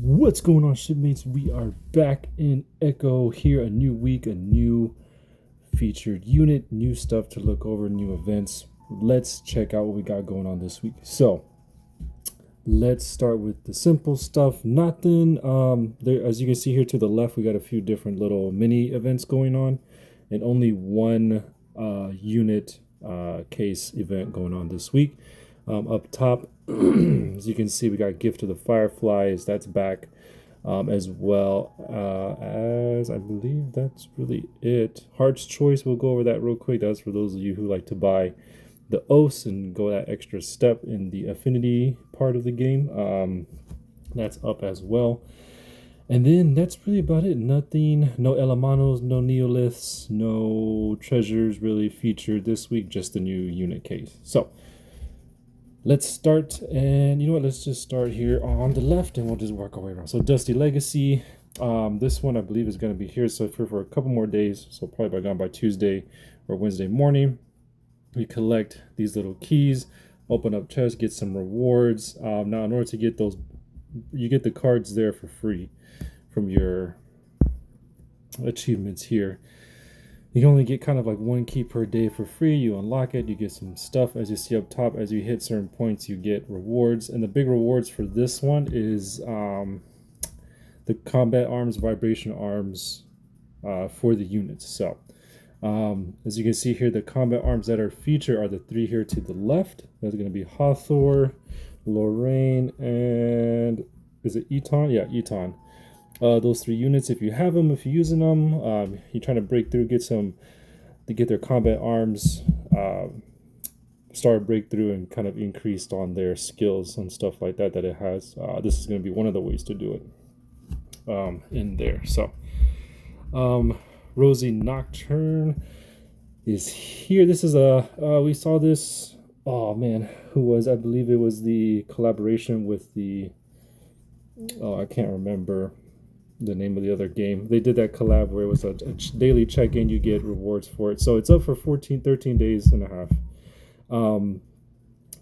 What's going on, shipmates? We are back in Echo here. A new week, a new featured unit, new stuff to look over, new events. Let's check out what we got going on this week. So let's start with the simple stuff. Nothing there, as you can see here to the left, we got a few different little mini events going on, and only one unit case event going on this week. Up top, as you can see, we got Gift of the Fireflies. That's back, as well as I believe that's really it. Heart's Choice, we'll go over that real quick. That's for those of you who like to buy the oaths and go that extra step in the affinity part of the game. That's up as well. And then that's really about it. Nothing, no Elamanos, no Neoliths, no treasures really featured this week, just the new unit case. So let's start, and you know what, let's just start here on the left and we'll just work our way around. So Dusty Legacy, this one I believe is going to be here so for a couple more days, so probably by Tuesday or Wednesday morning. We collect these little keys, open up chests, get some rewards. Now in order to get those, you get the cards there for free from your achievements here. You can only get kind of like one key per day for free. You unlock it, you get some stuff. As you see up top, as you hit certain points, you get rewards. And the big rewards for this one is the combat arms, vibration arms for the units. So as you can see here, the combat arms that are featured are the three here to the left. That's going to be Hathor, Lorraine, and is it Eton? Yeah, Eton. Those three units, if you have them, if you're using them, you're trying to break through, get their combat arms, start breakthrough and kind of increased on their skills and stuff like that it has. This is going to be one of the ways to do it in there. So Rosie Nocturne is here. This is we saw this, oh man, I believe it was the collaboration with the, I can't remember the name of the other game. They did that collab where it was a daily check-in, you get rewards for it. So it's up for 13 days and a half.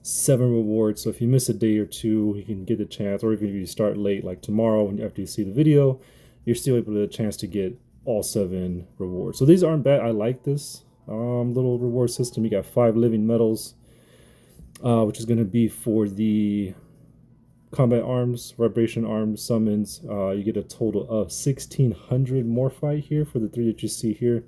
7 rewards. So if you miss a day or two, you can get a chance, or even if you start late, like tomorrow, after you see the video, you're still able to get a chance to get all 7 rewards. So these aren't bad. I like this little reward system. You got 5 living metals, which is going to be for the combat arms, vibration arms, summons. You get a total of 1,600 morphite here for the 3 that you see here.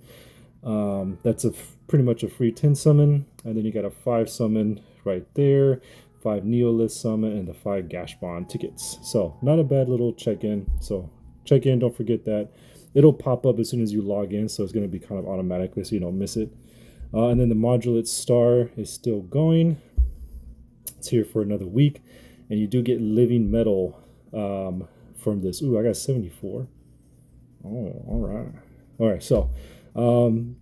That's pretty much a free 10 summon, and then you got a 5 summon right there, 5 Neolith summon, and the 5 Gashbon tickets. So not a bad little check-in. So check in, don't forget that. It'll pop up as soon as you log in, so it's going to be kind of automatically so you don't miss it. And then the modulate star is still going. It's here for another week. And you do get living metal from this. Ooh, I got 74. Oh, all right. All right, so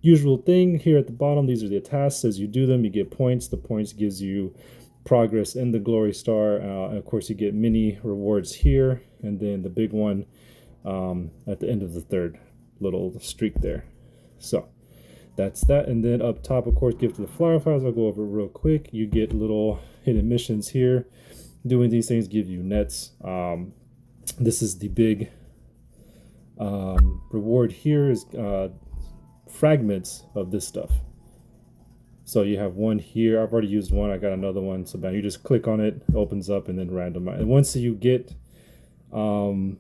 usual thing here at the bottom, these are the tasks. As you do them, you get points. The points gives you progress in the glory star. And of course, you get mini rewards here. And then the big one at the end of the 3rd little streak there. So that's that. And then up top, of course, Gift of the Fireflies. I'll go over it real quick. You get little hidden missions here. Doing these things give you nets. This is the big reward here is fragments of this stuff. So you have one here. I've already used one. I got another one. So you just click on it, opens up, and then randomize. And once you get the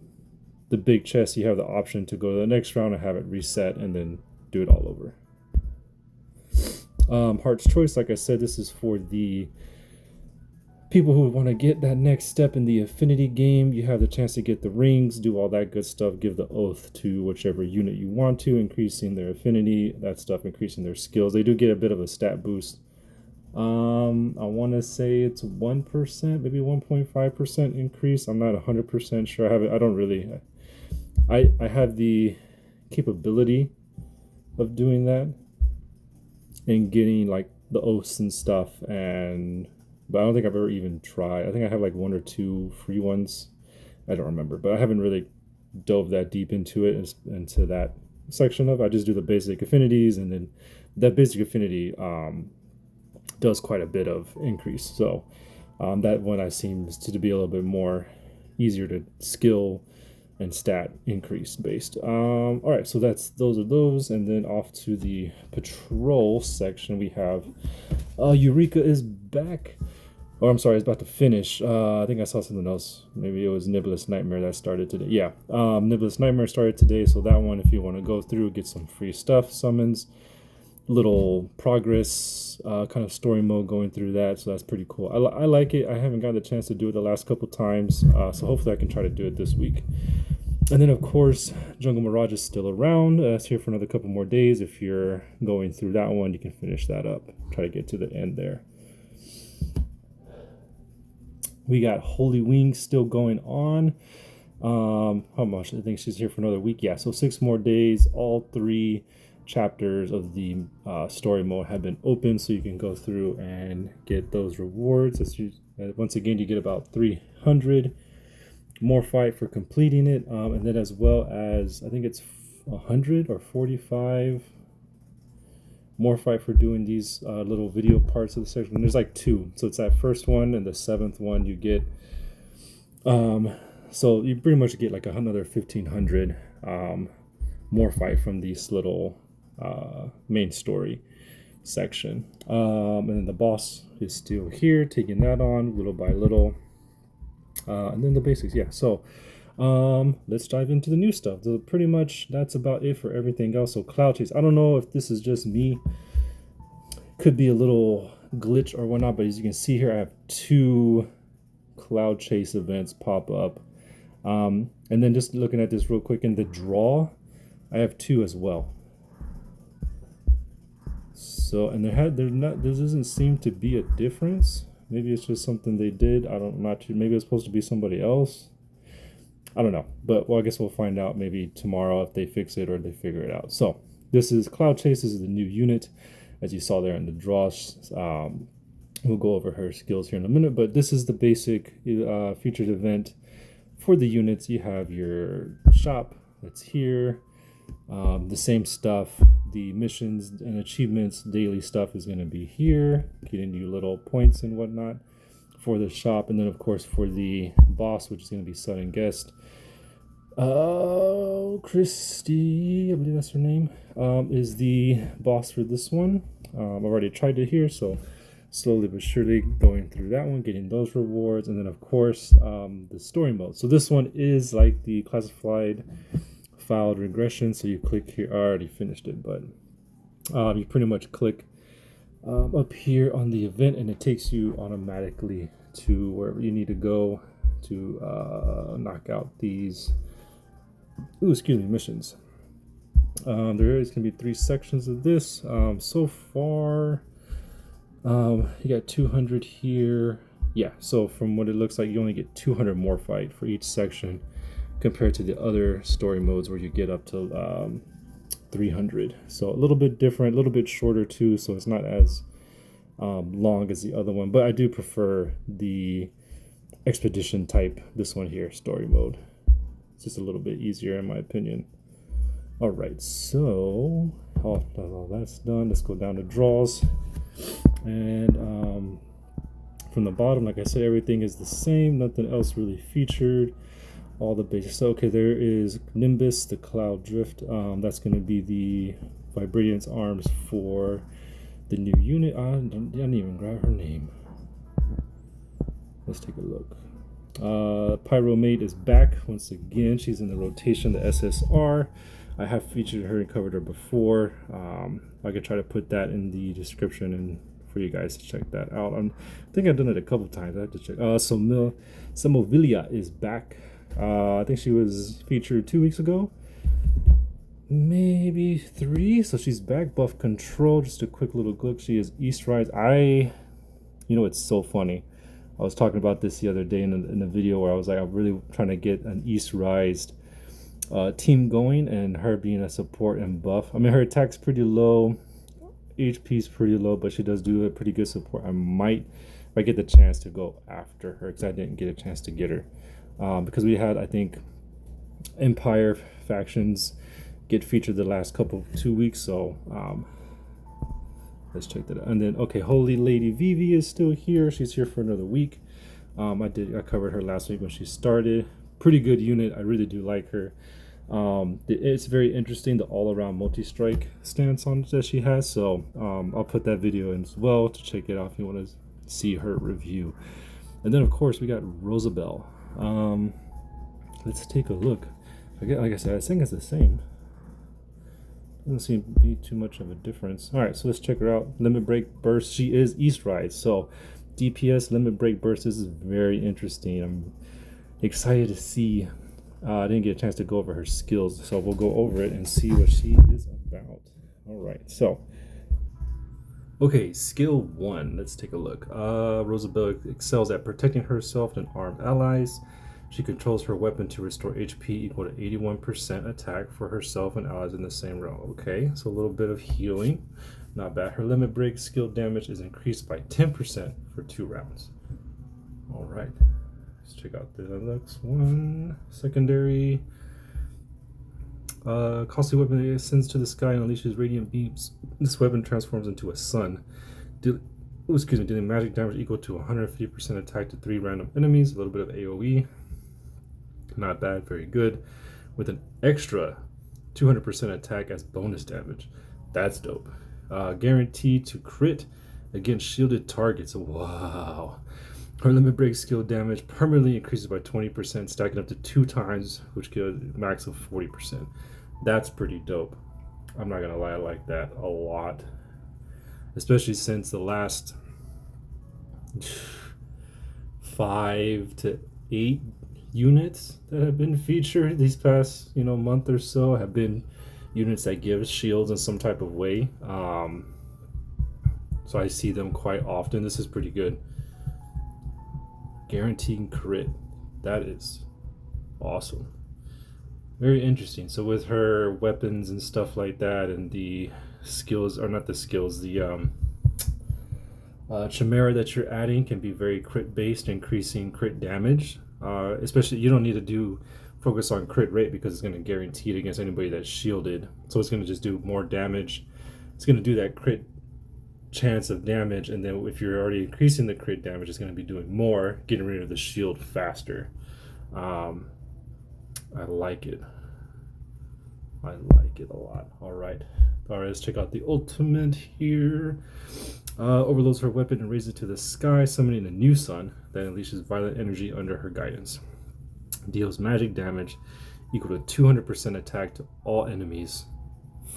big chest, you have the option to go to the next round and have it reset and then do it all over. Heart's Choice, like I said, this is for the people who want to get that next step in the affinity game. You have the chance to get the rings, do all that good stuff, give the oath to whichever unit you want to, increasing their affinity, that stuff, increasing their skills. They do get a bit of a stat boost. I want to say it's 1%, maybe 1.5% increase. I'm not 100% sure. I don't really. I have the capability of doing that and getting like the oaths and stuff, but I don't think I've ever even tried. I think I have like 1 or 2 free ones. I don't remember, but I haven't really dove that deep into it, into that section of it. I just do the basic affinities, and then that basic affinity does quite a bit of increase. So that one seems to be a little bit more easier to skill and stat increase based. All right, so those are those, and then off to the patrol section. We have Eureka is back. Oh, I'm sorry, it's about to finish. I think I saw something else. Maybe it was Nebulous Nightmare that started today. Yeah, Nebulous Nightmare started today, so that one, if you want to go through, get some free stuff, summons, little progress, kind of story mode going through that, so that's pretty cool. I like it. I haven't gotten the chance to do it the last couple times, so hopefully I can try to do it this week. And then, of course, Jungle Mirage is still around. It's here for another couple more days. If you're going through that one, you can finish that up. Try to get to the end there. We got Holy Wings still going on. How much? I think she's here for another week. Yeah, so 6 more days. All 3 chapters of the story mode have been open, so you can go through and get those rewards. Once again, you get about 300 more fight for completing it, and then as well as I think it's 100 or 45 more fight for doing these little video parts of the section. And there's like 2, so it's that first one and the 7th one you get. So you pretty much get like another 1500 more fight from these little main story section. And then the boss is still here, taking that on little by little. And then the basics, yeah. So let's dive into the new stuff. So pretty much that's about it for everything else. So Cloud Chase, I don't know if this is just me, could be a little glitch or whatnot, but as you can see here, I have 2 Cloud Chase events pop up. And then just looking at this real quick, in the draw, I have 2 as well. So, and there doesn't seem to be a difference. Maybe it's just something they did. I'm not sure. Maybe it's supposed to be somebody else. I don't know. But, well, I guess we'll find out maybe tomorrow if they fix it or they figure it out. So, this is Cloud Chase. This is the new unit, as you saw there in the draws. We'll go over her skills here in a minute. But this is the basic featured event for the units. You have your shop that's here. The same stuff. The missions and achievements, daily stuff is going to be here, getting you little points and whatnot for the shop. And then, of course, for the boss, which is going to be Sudden Guest, Christy, I believe that's her name, is the boss for this one. I've already tried it here, so slowly but surely going through that one, getting those rewards. And then, of course, the story mode. So this one is like the classified filed regression. So you click here. I already finished it, but you pretty much click up here on the event, and it takes you automatically to wherever you need to go to knock out these missions. There is going to be 3 sections of this. So far, you got 200 here. Yeah, so from what it looks like, you only get 200 more fight for each section, compared to the other story modes where you get up to 300. So a little bit different, a little bit shorter too, so it's not as long as the other one. But I do prefer the expedition type, this one here, story mode. It's just a little bit easier in my opinion. All right, so all that's done. Let's go down to draws. And from the bottom, like I said, everything is the same, nothing else really featured. All the basics. So, okay, there is Nimbus, the Cloud Drift. That's going to be the Vibranium's arms for the new unit. I didn't even grab her name. Let's take a look. Pyromate is back once again. She's in the rotation, the SSR. I have featured her and covered her before. I could try to put that in the description and for you guys to check that out. I think I've done it a couple times. I have to check. Samovilia is back. I think she was featured 2 weeks ago, maybe 3. So she's back. Buff control. Just a quick little look. She is Eastrise. It's so funny. I was talking about this the other day in the video where I was like, I'm really trying to get an Eastrise team going, and her being a support and buff. I mean, her attack's pretty low, HP's pretty low, but she does do a pretty good support. I might, if I get the chance, to go after her, because I didn't get a chance to get her. Because we had, I think, Empire factions get featured the last 2 weeks, so let's check that out. And then, okay, Holy Lady Vivi is still here. She's here for another week. I covered her last week when she started. Pretty good unit. I really do like her. It's very interesting, the all-around multi-strike stance on that she has. So I'll put that video in as well to check it out if you want to see her review. And then of course we got Rosabelle. Let's take a look. Again, like I said, I think it's the same. Doesn't seem to be too much of a difference. All right, so let's check her out. Limit break burst. She is Eastrise, so DPS limit break burst. This is very interesting. I'm excited to see. I didn't get a chance to go over her skills, so we'll go over it and see what she is about. All right, so okay, skill 1. Let's take a look. Rosabelle excels at protecting herself and armed allies. She controls her weapon to restore HP equal to 81% attack for herself and allies in the same row. Okay, so a little bit of healing. Not bad. Her limit break skill damage is increased by 10% for 2 rounds. All right, let's check out the next one. Secondary. Costly weapon ascends to the sky and unleashes radiant beams. This weapon transforms into a sun. Dealing magic damage equal to 150% attack to 3 random enemies. A little bit of AoE. Not bad, very good. With an extra 200% attack as bonus damage. That's dope. Guaranteed to crit against shielded targets. Wow. Her limit break skill damage permanently increases by 20%, stacking up to 2 times, which gives a max of 40%. That's pretty dope. I'm not gonna lie, I like that a lot. Especially since the last 5 to 8 units that have been featured these past month or so have been units that give shields in some type of way. So I see them quite often. This is pretty good. Guaranteeing crit. That is awesome. Very interesting. So with her weapons and stuff like that, and the skills, or not the skills, the chimera that you're adding can be very crit based, increasing crit damage. Especially, you don't need to focus on crit rate because it's going to guarantee it against anybody that's shielded. So it's going to just do more damage. It's going to do that crit chance of damage, and then if you're already increasing the crit damage, it's going to be doing more, getting rid of the shield faster. I like it. I like it a lot. All right, let's check out the ultimate here. Overloads her weapon and raises it to the sky, summoning a new sun that unleashes violent energy under her guidance. Deals magic damage equal to 200% attack to all enemies.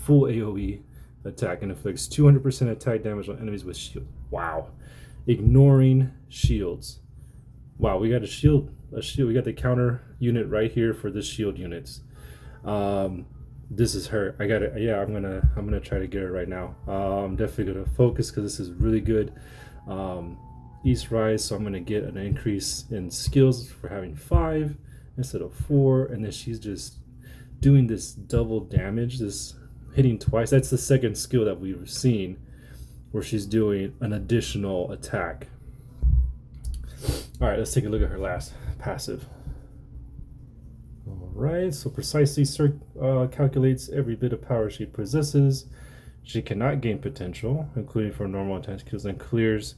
Full AoE attack, and inflicts 200% attack damage on enemies with shield. Wow. Ignoring shields. Wow, we got a shield. We got the counter unit right here for the shield units. This is her. I got it. Yeah, I'm gonna try to get her right now. I'm definitely gonna focus because this is really good. Eastrise, so I'm gonna get an increase in skills for having 5 instead of 4, and then she's just doing this double damage, this hitting twice. That's the second skill that we've seen where she's doing an additional attack. All right, let's take a look at her last passive. All right, so precisely calculates every bit of power she possesses. She cannot gain potential, including for normal intense kills, and clears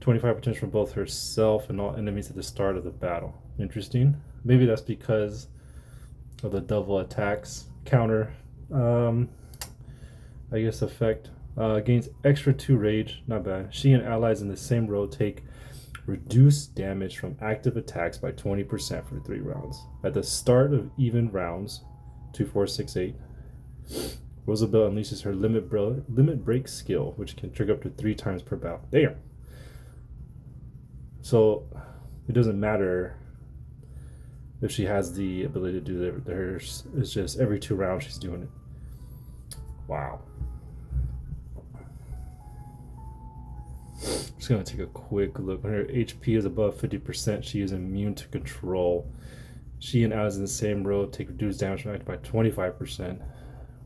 25 potential from both herself and all enemies at the start of the battle. Interesting. Maybe that's because of the double attacks counter, I guess, effect. Gains extra 2 rage. Not bad. She and allies in the same row take reduced damage from active attacks by 20% for 3 rounds. At the start of even rounds, 2, 4, 6, 8, Rosabelle unleashes her limit break skill, which can trigger up to 3 times per battle. Damn. So it doesn't matter if she has the ability to do hers. It's just every 2 rounds she's doing it. Wow. Just gonna take a quick look. When her HP is above 50%, she is immune to control. She and allies in the same row take reduced damage by 25%.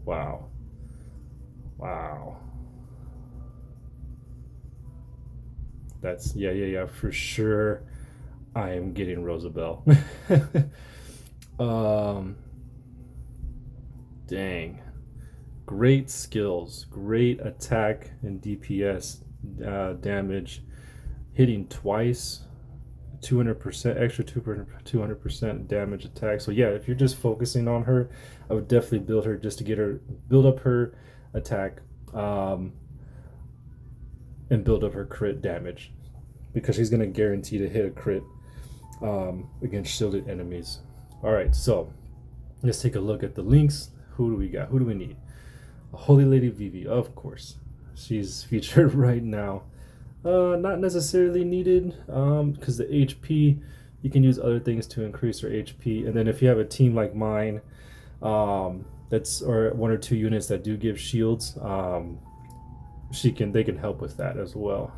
Wow. Wow. That's yeah, for sure. I am getting Rosabelle. Dang. Great skills, great attack and DPS damage, hitting twice, 200% extra 200% damage attack. So yeah, if you're just focusing on her, I would definitely build her just to get her, build up her attack, and build up her crit damage, because she's gonna guarantee to hit a crit against shielded enemies. All right, so let's take a look at the links. Who do we got? Who do we need? Holy Lady Vivi, of course. She's featured right now. Not necessarily needed, because the HP, you can use other things to increase her HP. And then if you have a team like mine, that's, or 1 or 2 units that do give shields, they can help with that as well.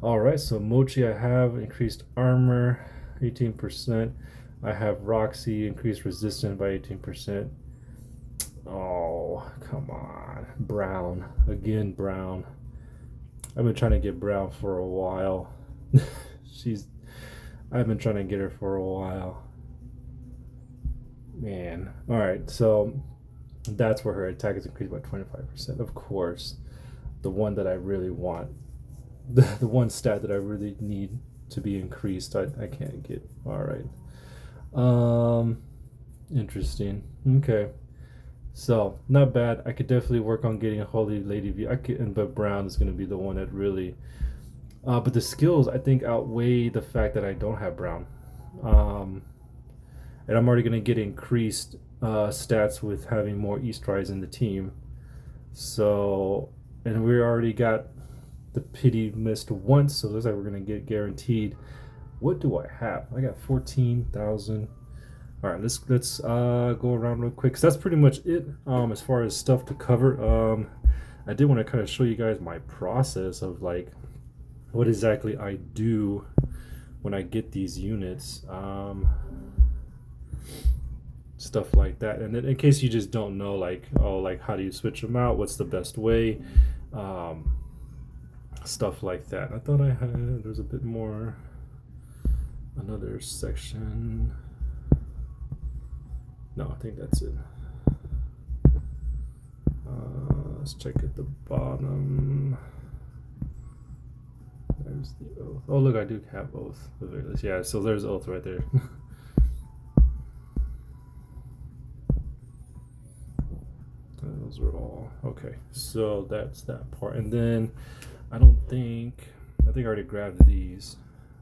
All right, so Mochi, I have increased armor 18%. I have Roxy, increased resistance by 18%. Oh, come on. Brown. Again, Brown. I've been trying to get Brown for a while. I've been trying to get her for a while. Man. Alright, so that's where her attack is increased by 25%. Of course, the one that I really want. The one stat that I really need to be increased, I can't get. Alright. Interesting. Okay. So not bad. I could definitely work on getting a Holy Lady V. But Brown is going to be the one that really. But the skills, I think, outweigh the fact that I don't have Brown. And I'm already going to get increased stats with having more Eastrise in the team. So, and we already got the pity missed once, so it looks like we're going to get guaranteed. What do I have? I got 14,000. All right, let's go around real quick, because that's pretty much it as far as stuff to cover. I did want to kind of show you guys my process of like what exactly I do when I get these units, stuff like that. And then in case you just don't know, like, oh, like how do you switch them out, what's the best way, stuff like that. I thought I had, there's a bit more, another section. No, I think that's it. Let's check at the bottom. There's the oath. Oh, look, I do have oath. Yeah, so there's oath right there. Those are all okay. So that's that part. And then I think I already grabbed these.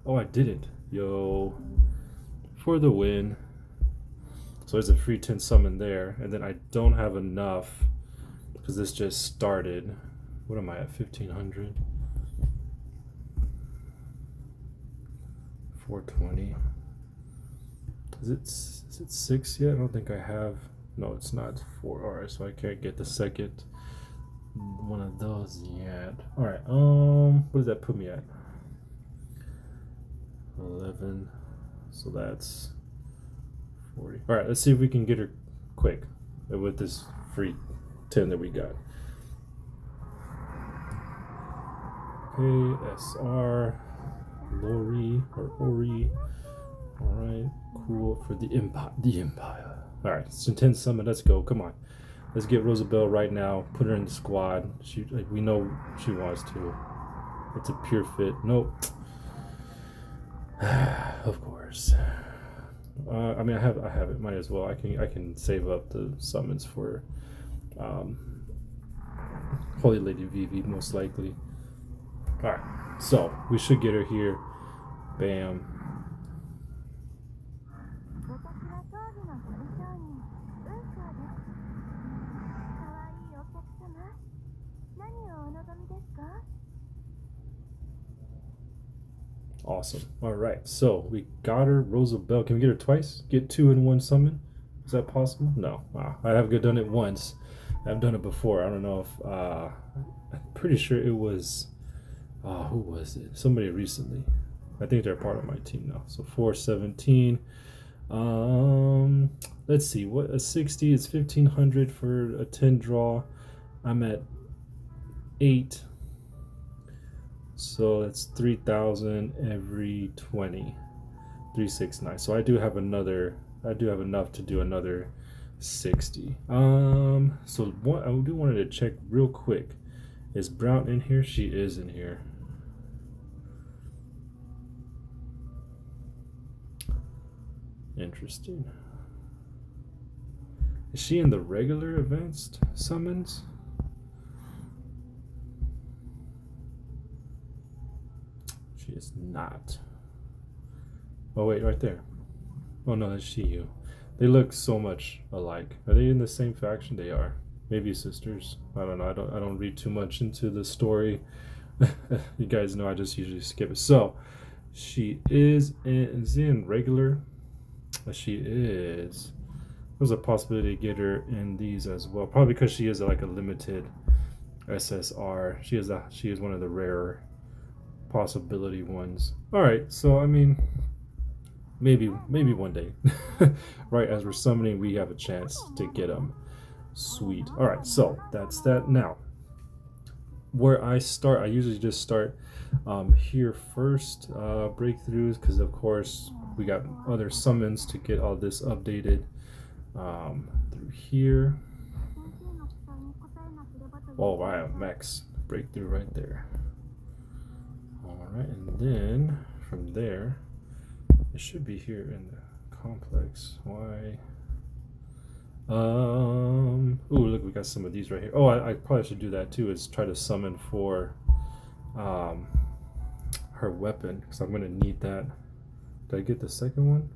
Oh, I didn't. Yo, for the win. So there's a free 10 summon there, and then I don't have enough because this just started. What am I at? 1500. 420. Is it 6 yet? I don't think I have. No, it's not 4. All right, so I can't get the second one of those yet. All right. What does that put me at? 11. So that's 40. All right, let's see if we can get her quick with this free 10 that we got. Okay, SR, Lori or Ori. All right, cool for the Empire. All right, it's intense summon. Let's go. Come on, let's get Rosabelle right now. Put her in the squad. She, like, we know she wants to. It's a pure fit. Nope. Of course. I mean, I have it. Might as well. I can save up the summons for Holy Lady Vivi, most likely. All right, so we should get her here. Bam. Awesome. All right, so we got her, Rosabelle. Can we get her twice? Get 2 in 1 summon? Is that possible? No. Wow. I have done it once. I've done it before. I don't know if I'm pretty sure it was who was it? Somebody recently. I think they're part of my team now. So 417. Let's see. What a 60 is 1500 for a 10 draw. I'm at 8. So that's 3,000 every 20. 369. So I do have enough to do another 60. So what I do wanted to check real quick. Is Brown in here? She is in here. Interesting. Is she in the regular advanced summons? She is not. Oh wait, right there. Oh no, that's Shiyu. They look so much alike. Are they in the same faction? They are. Maybe sisters. I don't know. I don't read too much into the story. You guys know I just usually skip it. So she is in regular. She is. There's a possibility to get her in these as well. Probably because she is like a limited SSR. She is one of the rarer possibility ones. All right. So I mean, maybe one day, right as we're summoning, we have a chance to get them. Sweet. All right. So that's that. Now, where I start, I usually just start here first, breakthroughs, because of course we got other summons to get all this updated through here. Oh wow, max breakthrough right there. All right, and then from there, it should be here in the complex. Why? Oh look, we got some of these right here. Oh, I probably should do that too, is try to summon for her weapon, because I'm gonna need that. Did I get the second one?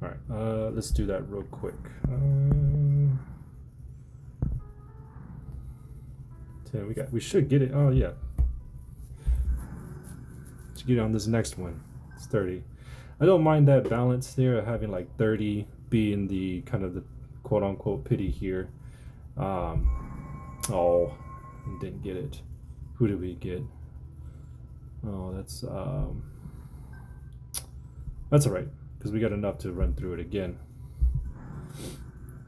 All right, let's do that real quick. 10, we should get it. Oh yeah, should get it on this next one. It's 30. I don't mind that balance there of having like 30 being the kind of the quote unquote pity here. Oh, didn't get it. Who did we get? Oh, that's all right, because we got enough to run through it again.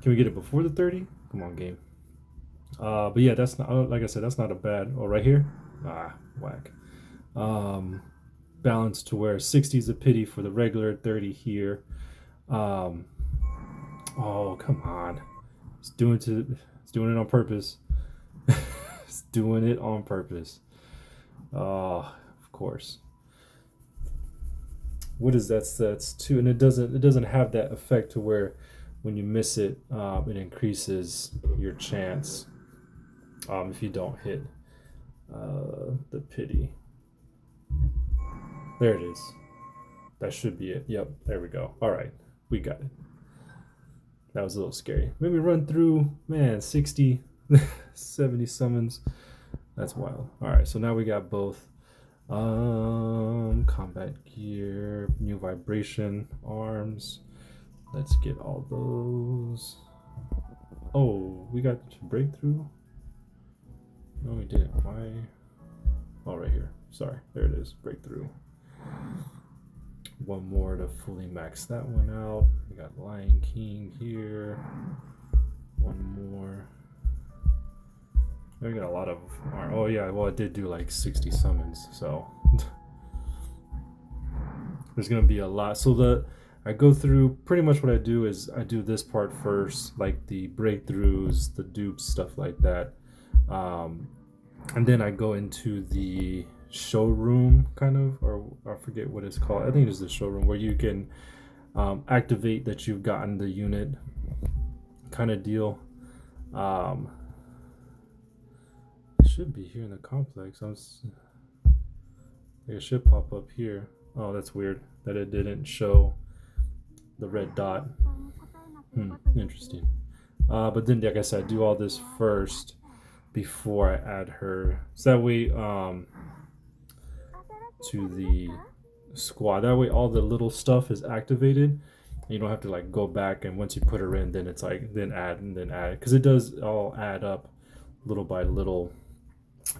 Can we get it before the 30? Come on, game. But yeah, that's not, like I said, that's not a bad. Oh, right here. Whack. Balance to where 60 is a pity for the regular, 30 here. Oh, come on. It's doing it on purpose. It's doing it on purpose. Of course. What is that? That's 2, and it doesn't have that effect to where when you miss it, it increases your chance if you don't hit the pity. There it is. That should be it. Yep, there we go. All right, we got it. That was a little scary. Maybe run through, man, 60, 70 summons. That's wild. All right, so now we got both combat gear, new vibration, arms. Let's get all those. Oh, we got breakthrough. No, we didn't. Why? Oh, right here. Sorry, there it is. Breakthrough. One more to fully max that one out. We got Lion King here. One more. We got a lot of. Oh yeah, well I did do like 60 summons, so there's gonna be a lot. So I go through pretty much what I do is I do this part first, like the breakthroughs, the dupes, stuff like that, and then I go into the showroom kind of, or I forget what it's called. I think it's the showroom where you can activate that you've gotten the unit kind of deal. It should be here in the complex. It should pop up here. Oh, that's weird that it didn't show the red dot. Interesting. But then, like I said, I do all this first before I add her, so that way to the squad, that way all the little stuff is activated. You don't have to like go back, and once you put her in, then it's like then add, because it does all add up little by little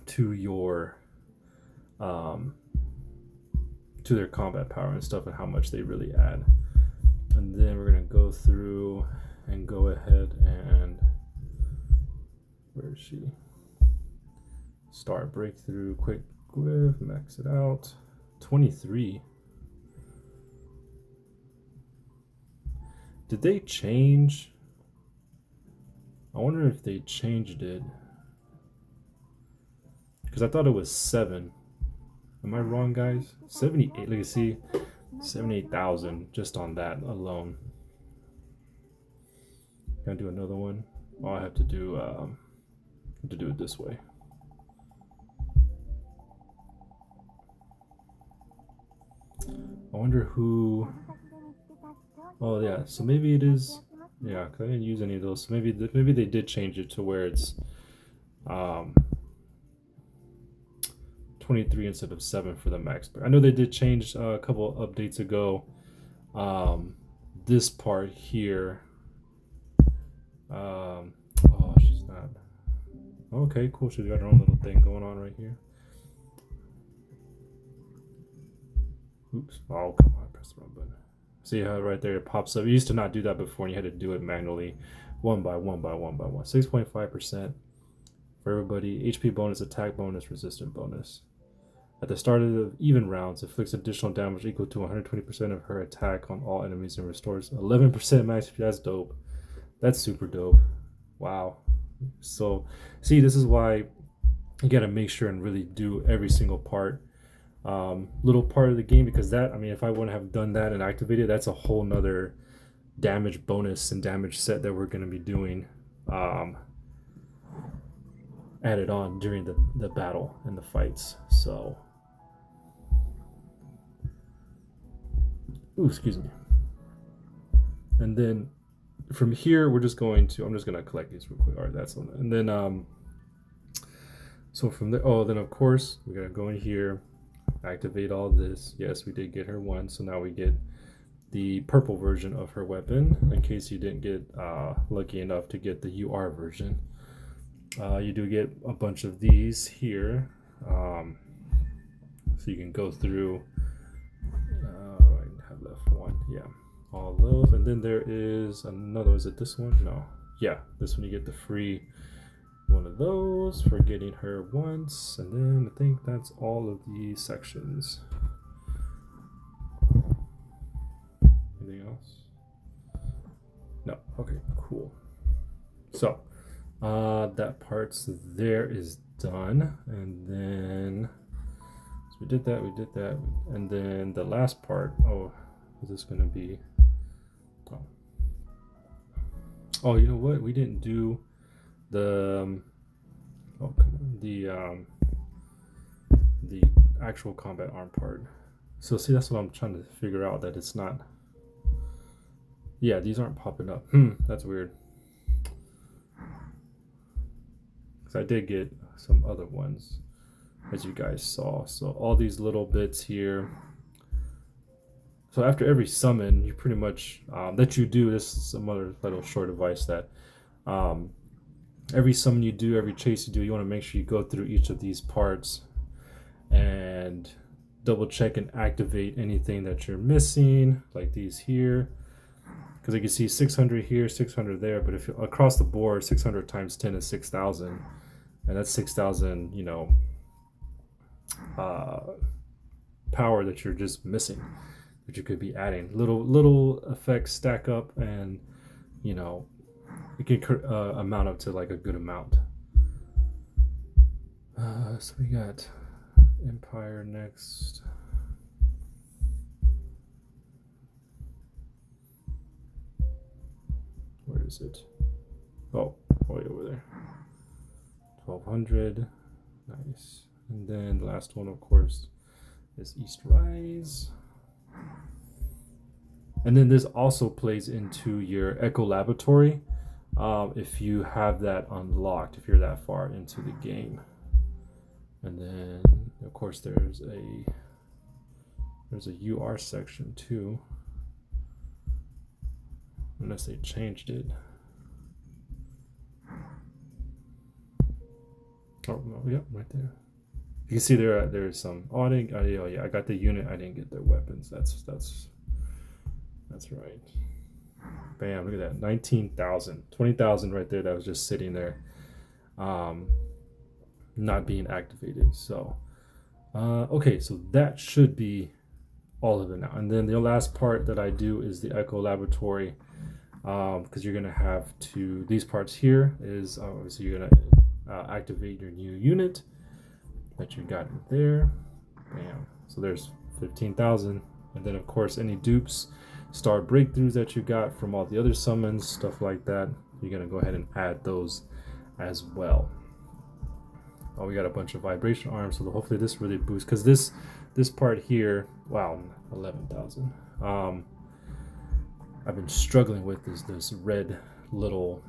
to your to their combat power and stuff, and how much they really add. And then we're gonna go through and go ahead and, where is she? Start breakthrough, quick glyph, max it out. 23. Did they change? I wonder if they changed it, because I thought it was 7. Am I wrong, guys? 78. Look, you see, 78,000 just on that alone. Can I do another one? Oh, I have to do it this way. I wonder who. Oh yeah, so maybe it is. Yeah, cause I didn't use any of those. So maybe they did change it to where it's 23 instead of 7 for the max. But I know they did change a couple updates ago. This part here. Oh, she's not. Okay, cool. She's got her own little thing going on right here. Oops. Oh, come on. Press the wrong button. See how right there it pops up? You used to not do that before, and you had to do it manually, one by one by one by one. 6.5% for everybody. HP bonus, attack bonus, resistant bonus. At the start of the even rounds, inflicts additional damage equal to 120% of her attack on all enemies and restores 11% max HP. That's dope. That's super dope. Wow. So, see, this is why you got to make sure and really do every single part. Little part of the game, because that, I mean, if I wouldn't have done that and activated, that's a whole nother damage bonus and damage set that we're going to be doing added on during the battle and the fights. So, ooh, excuse me. And then from here, we're just going to, I'm just going to collect these real quick. All right, that's on that. And then, so from there, oh, then of course, we got to go in here, activate all this. Yes, we did get her one. So now we get the purple version of her weapon, in case you didn't get lucky enough to get the UR version. You do get a bunch of these here. So you can go through, I have left one. Yeah. All those, and then there is another. Is it this one? No. Yeah, this one you get the free one of those for getting her once, and then I think that's all of the sections. Anything else? No. Okay, cool. So that part's there is done, and then so we did that, and then the last part. Oh, is this gonna be? Oh, you know what? We didn't do the the actual combat arm part. So see, that's what I'm trying to figure out. That it's not. Yeah, these aren't popping up. That's weird. Because I did get some other ones, as you guys saw. So all these little bits here. So after every summon, you pretty much, that you do, this is some other little short advice that every summon you do, every chase you do, you want to make sure you go through each of these parts and double check and activate anything that you're missing, like these here. Because you can see 600 here, 600 there, but if you're across the board, 600 times 10 is 6,000. And that's 6,000, you know, power that you're just missing, that you could be adding. Little effects stack up, and you know it can amount up to like a good amount. So we got Empire next. Where is it? Oh, way over there. 1200. Nice. And then the last one, of course, is Eastrise. And then this also plays into your Echo Laboratory if you have that unlocked, if you're that far into the game. And then, of course, there's a UR section too, unless they changed it. Oh no, yeah, right there. You can see there's some. Oh, I got the unit. I didn't get their weapons. That's right. Bam! Look at that. 19,000, 20,000 right there. That was just sitting there, not being activated. So, okay, so that should be all of it now. And then the last part that I do is the Echo Laboratory, because you're gonna have to. These parts here is obviously you're gonna activate your new unit that you got there. Bam. So there's 15,000. And then of course any dupes, star breakthroughs that you got from all the other summons, stuff like that, you're gonna go ahead and add those as well. Oh, we got a bunch of vibration arms, so hopefully this really boosts, because this part here, wow, 11,000. I've been struggling with this red little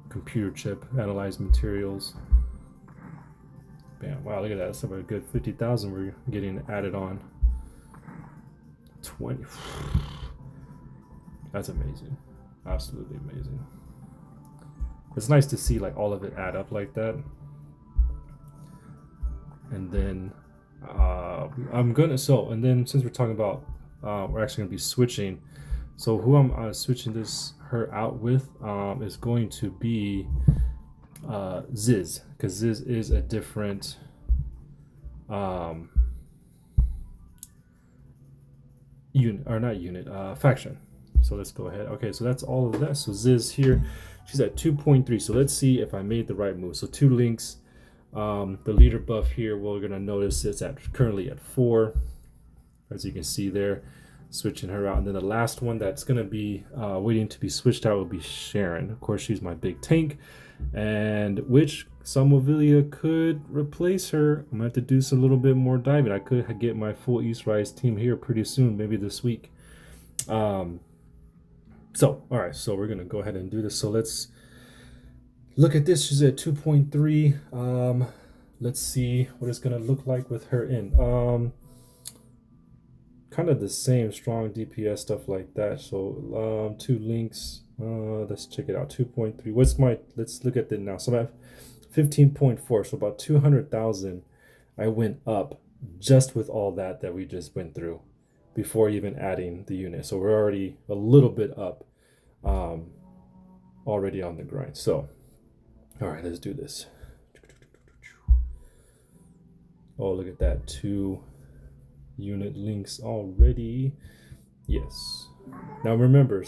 computer chip, analyze materials. Bam, wow, look at that. That's about a good 50,000 we're getting added on. 20. That's amazing. Absolutely amazing. It's nice to see like all of it add up like that. And then I'm gonna, and then since we're talking about we're actually gonna be switching, so who I'm switching her out with is going to be Ziz, because Ziz is a different faction. So let's go ahead. Okay, so that's all of that. So Ziz here, she's at 2.3. So let's see if I made the right move. So 2 links. The leader buff here, we're gonna notice it's currently at 4, as you can see there. Switching her out, and then the last one that's gonna be waiting to be switched out will be Sharon. Of course, she's my big tank, and which Samovilia could replace her. I'm gonna have to do some little bit more diving. I could get my full Eastrise team here pretty soon, maybe this week. So all right, so we're gonna go ahead and do this. So let's look at this. She's at 2.3. Let's see what it's gonna look like with her in. Kind of the same strong DPS stuff like that. So 2 links. Let's check it out. 2.3. Let's look at it now. So I'm at 15.4. So about 200,000 I went up just with all that we just went through before even adding the unit. So we're already a little bit up already on the grind. So all right, let's do this. Oh, look at that. 2 unit links already. Yes. Now remember,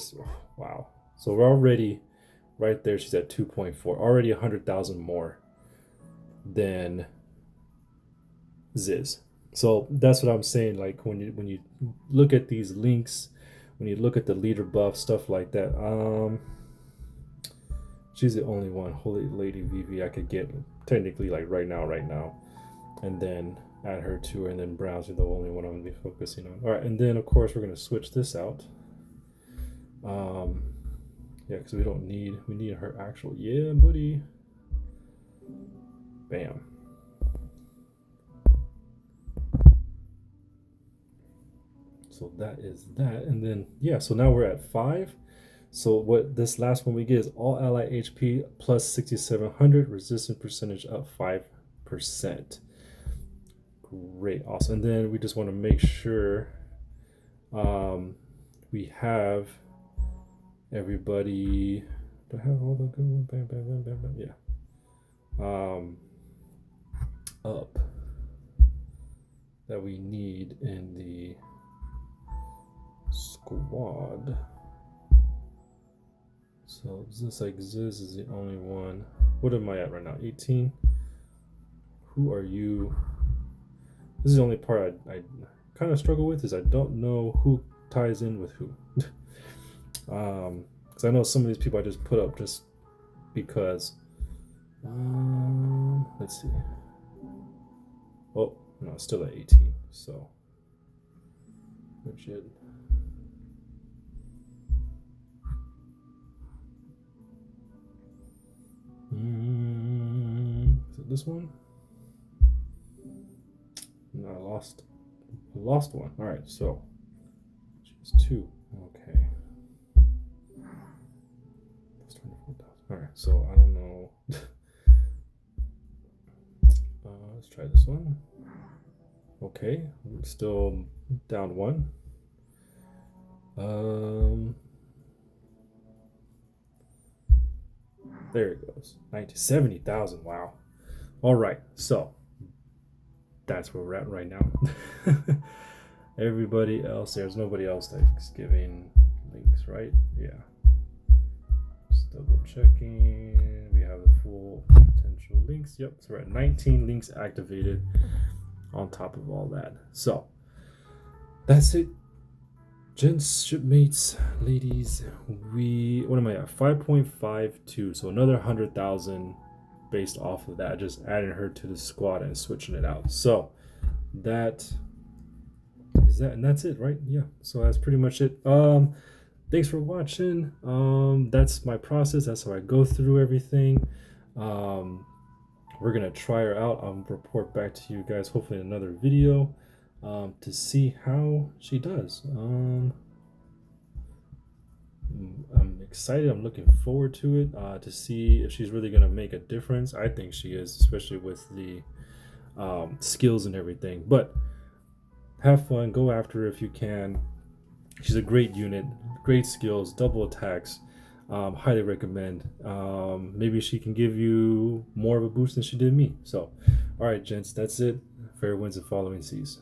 wow. So we're already right there. She's at 2.4. Already 100,000 more than Ziz. So that's what I'm saying. Like when you look at these links, when you look at the leader buff, stuff like that. She's the only one, Holy Lady Vivi, I could get technically like right now, and then add her to her, and then Brown's the only one I'm gonna be focusing on. All right, and then of course we're gonna switch this out. Yeah, because we need her actual, yeah, buddy. Bam. So that is that, and then yeah, so now we're at 5. So what this last one we get is all ally HP plus 6,700, resistance percentage up 5%. Great, awesome. And then we just want to make sure we have everybody. Do I have all the good ones? Bam, bam, bam, bam, bam. Yeah. Up that we need in the squad. So this like Ziz is the only one. What am I at right now? 18. Who are you? This is the only part I kind of struggle with, is I don't know who ties in with who. Because I know some of these people I just put up just because. Let's see. Oh no, it's still at 18. So legit. Is it this one? No, I lost one. All right, so she's 2. Okay, that's 24,000. All right, so I don't know. Let's try this one. Okay, I'm still down 1. There it goes. 70,000. Wow. All right, so that's where we're at right now. Everybody else, there's nobody else that's giving links, right? Yeah. Just double checking. We have the full potential links. Yep, so we're at 19 links activated. on top of all that. So that's it, gents, shipmates, ladies. What am I at? 5.52, so another 100,000 based off of that, just adding her to the squad and switching it out. So that is that, and that's it, right? Yeah, so that's pretty much it. Thanks for watching. That's my process. That's how I go through everything. We're gonna try her out. I'll report back to you guys hopefully in another video to see how she does. I'm excited. I'm looking forward to it to see if she's really gonna make a difference. I think she is, especially with the skills and everything. But have fun, go after her if you can. She's a great unit, great skills, double attacks. Highly recommend. Maybe she can give you more of a boost than she did me. So, all right, gents, that's it. Fair winds and following seas.